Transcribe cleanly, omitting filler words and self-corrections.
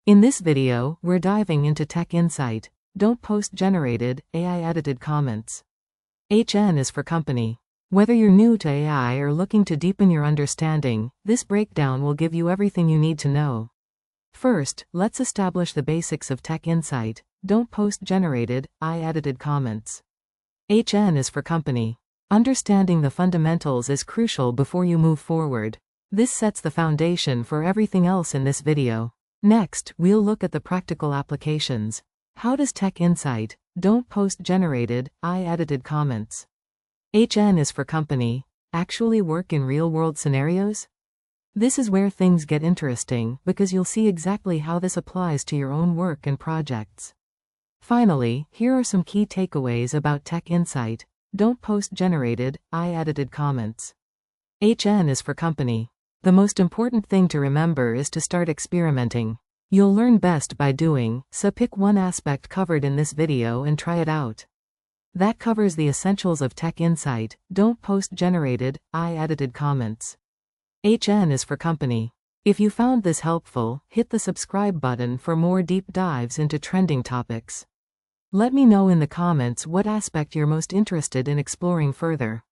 In this video, we're diving into tech insight. Don't post generated, AI edited comments. HN is for company. Whether you're new to AI or looking to deepen your understanding, this breakdown will give you everything you need to know. First, let's establish the basics of tech insight. Don't post generated, AI edited comments. HN is for company. Understanding the fundamentals is crucial before you move forward. This sets the foundation for everything else in this video. Next, we'll look at the practical applications. How does tech insight, don't post generated, AI edited comments. HN is for company, actually work in real-world scenarios? This is where things get interesting, because you'll see exactly how this applies to your own work and projects. Finally, here are some key takeaways about tech insight. Don't post generated, AI edited comments. HN is for company. The most important thing to remember is to start experimenting. You'll learn best by doing, so pick one aspect covered in this video and try it out. That covers the essentials of tech insight. Don't post generated, AI edited comments. HN is for company. If you found this helpful, hit the subscribe button for more deep dives into trending topics. Let me know in the comments what aspect you're most interested in exploring further.